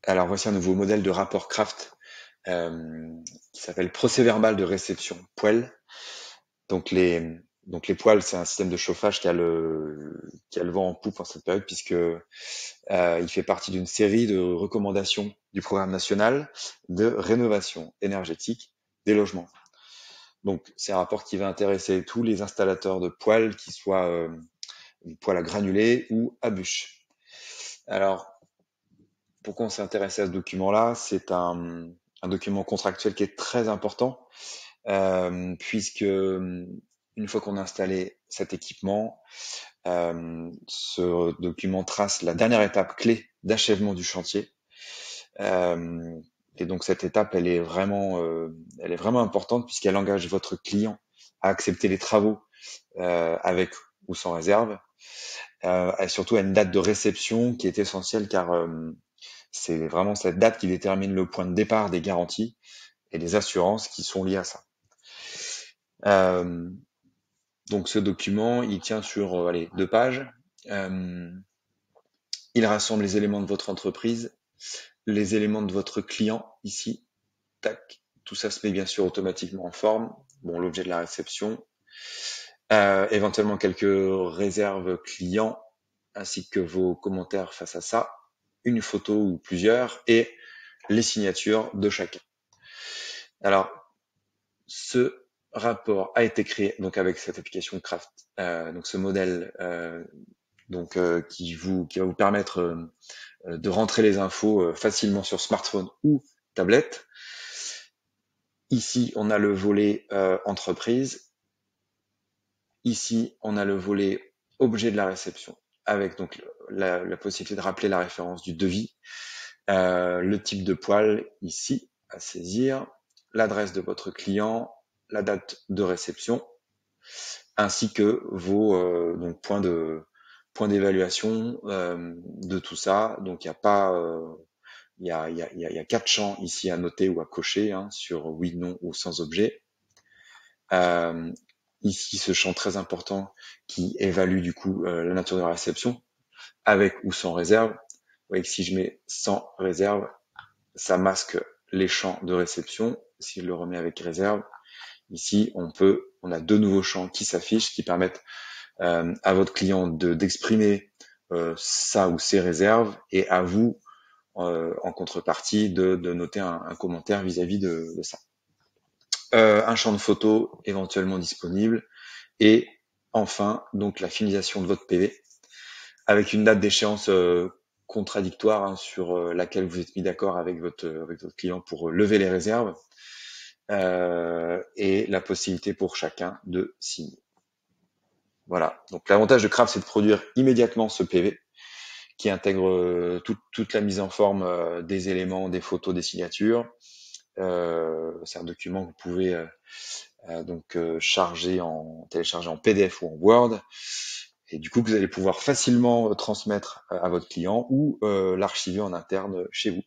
Alors voici un nouveau modèle de rapport Craft qui s'appelle procès-verbal de réception poêle. Donc les poêles, c'est un système de chauffage qui a le vent en poupe en cette période puisque il fait partie d'une série de recommandations du programme national de rénovation énergétique des logements. Donc c'est un rapport qui va intéresser tous les installateurs de poêles, qui soient poêles à granulés ou à bûches. Alors pourquoi on s'est intéressé à ce document-là? C'est un document contractuel qui est très important, puisque une fois qu'on a installé cet équipement, ce document trace la dernière étape clé d'achèvement du chantier. Euh, et donc cette étape, elle est vraiment importante puisqu'elle engage votre client à accepter les travaux avec ou sans réserve, et surtout à une date de réception qui est essentielle car c'est vraiment cette date qui détermine le point de départ des garanties et des assurances qui sont liées à ça. Euh, donc ce document, il tient sur 2 pages. Euh, il rassemble les éléments de votre entreprise, les éléments de votre client ici. Tac. Tout ça se met bien sûr automatiquement en forme. Bon, l'objet de la réception, éventuellement quelques réserves clients, ainsi que vos commentaires face à ça, une photo ou plusieurs, et les signatures de chacun. Alors, ce rapport a été créé donc avec cette application Craft, donc ce modèle qui va vous permettre de rentrer les infos facilement sur smartphone ou tablette. Ici, on a le volet entreprise. Ici, on a le volet objet de la réception, avec donc la possibilité de rappeler la référence du devis, le type de poêle ici à saisir, l'adresse de votre client, la date de réception, ainsi que vos donc points d'évaluation de tout ça. Donc il y a pas il y a 4 champs ici à noter ou à cocher, sur oui, non ou sans objet. Euh, Ici, ce champ très important qui évalue du coup la nature de la réception, avec ou sans réserve. Vous voyez que si je mets sans réserve, ça masque les champs de réception. Si je le remets avec réserve, ici on a 2 nouveaux champs qui s'affichent, qui permettent à votre client d'exprimer sa ou ses réserves, et à vous en contrepartie de noter un commentaire vis-à-vis de ça. Un champ de photos éventuellement disponible, et enfin donc la finalisation de votre PV avec une date d'échéance contradictoire, sur laquelle vous êtes mis d'accord avec votre client pour lever les réserves, et la possibilité pour chacun de signer. Voilà. Donc l'avantage de Craft, c'est de produire immédiatement ce PV qui intègre toute la mise en forme des éléments, des photos, des signatures. C'est un document que vous pouvez télécharger en PDF ou en Word, et du coup que vous allez pouvoir facilement transmettre à votre client ou l'archiver en interne chez vous.